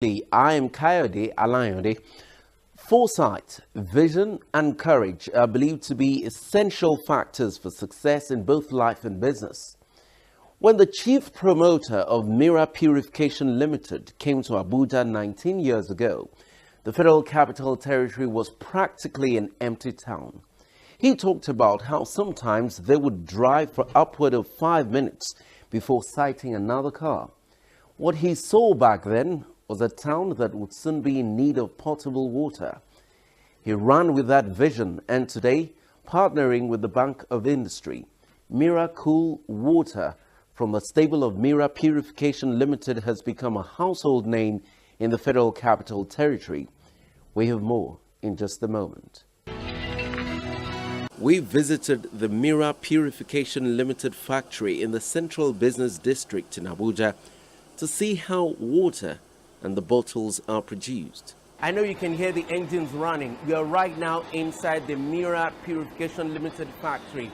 I am Kayode Alayode. Foresight, vision and courage are believed to be essential factors for success in both life and business. When the chief promoter of Mira Purification Limited came to Abuja 19 years ago, the Federal Capital Territory was practically an empty town. He talked about how sometimes they would drive for upward of 5 minutes before sighting another car. What he saw back then was a town that would soon be in need of potable water. He ran with that vision, and today, partnering with the Bank of Industry, Mira Cool Water from the stable of Mira Purification Limited has become a household name in the Federal Capital Territory. We have more in just a moment. We visited the Mira Purification Limited factory in the Central Business District in Abuja to see how water and the bottles are produced. I know you can hear the engines running. We are right now inside the Mira Purification Limited factory.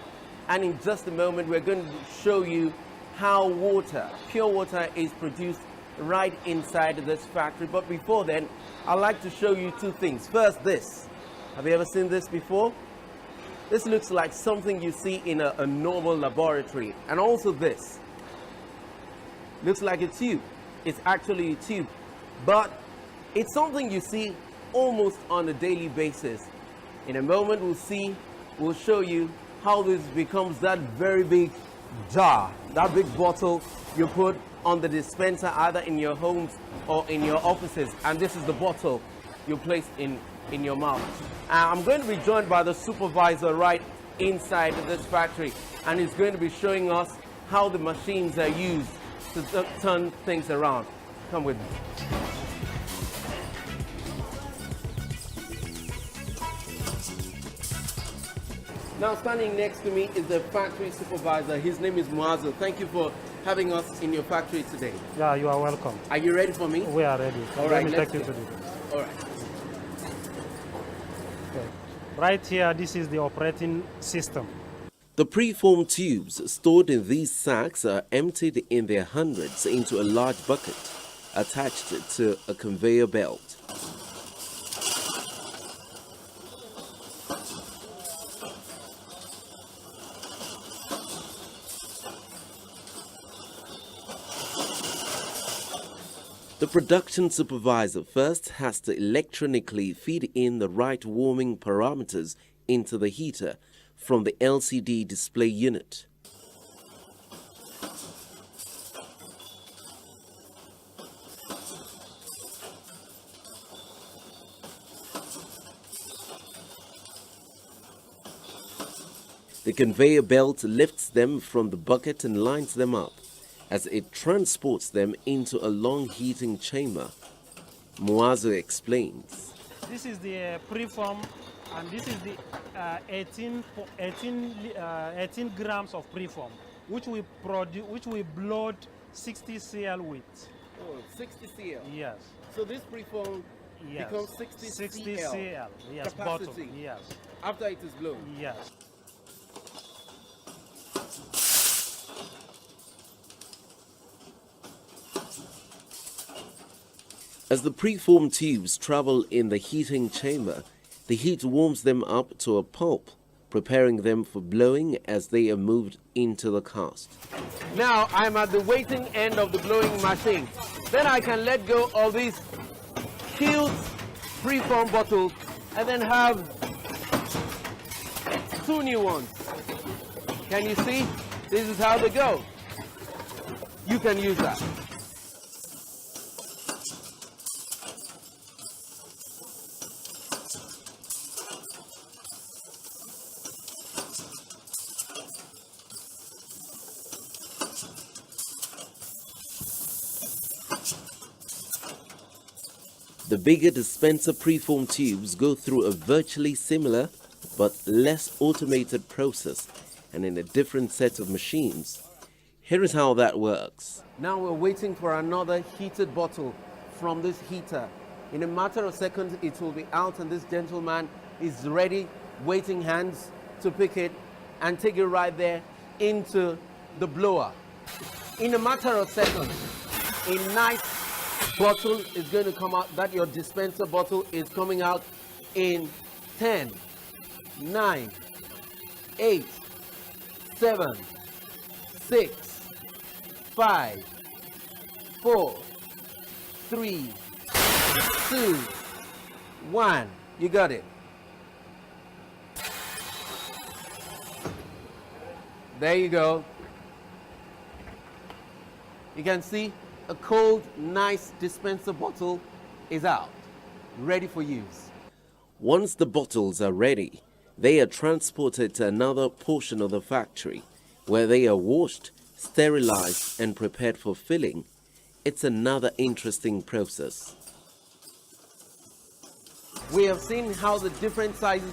And in just a moment, we're going to show you how water, pure water, is produced right inside this factory. But before then, I'd like to show you two things. First, this. Have you ever seen this before? This looks like something you see in a normal laboratory. And also this. Looks like a tube. It's actually a tube. But it's something you see almost on a daily basis. In a moment, we'll show you how this becomes that very big jar, that big bottle you put on the dispenser either in your homes or in your offices. And this is the bottle you place in your mouth. I'm going to be joined by the supervisor right inside this factory, and he's going to be showing us how the machines are used to turn things around. Come with me. Now, standing next to me is the factory supervisor. His name is Muazu. Thank you for having us in your factory today. Yeah, you are welcome. Are you ready for me? We are ready. All right, let's take you go. to this. All right. Okay. Right here, this is the operating system. The preformed tubes stored in these sacks are emptied in their hundreds into a large bucket attached to a conveyor belt. The production supervisor first has to electronically feed in the right warming parameters into the heater from the LCD display unit. The conveyor belt lifts them from the bucket and lines them up as it transports them into a long heating chamber. Muazu explains. This is the preform, and this is the 18 grams of preform, which we blood 60 cl with. Oh, 60 cl? Yes. So this preform becomes 60 cl? Yes, capacity. bottle. Yes. After it is blown? Yes. As the preformed tubes travel in the heating chamber, the heat warms them up to a pulp, preparing them for blowing as they are moved into the cast. Now I'm at the waiting end of the blowing machine. Then I can let go of these huge preformed bottles and then have two new ones. Can you see? This is how they go. You can use that. The bigger dispenser preformed tubes go through a virtually similar but less automated process and in a different set of machines. Here is how that works. Now we're waiting for another heated bottle from this heater. In a matter of seconds it will be out, and this gentleman is ready, waiting hands to pick it and take it right there into the blower. In a matter of seconds, a nice bottle is going to come out, that your dispenser bottle is coming out in 10, 9, 8, 7, 6, 5, 4, 3, 2, 1. You got it. There you go. You can see a cold, nice dispenser bottle is out, ready for use. Once the bottles are ready, they are transported to another portion of the factory where they are washed, sterilized, and prepared for filling. It's another interesting process. We have seen how the different sizes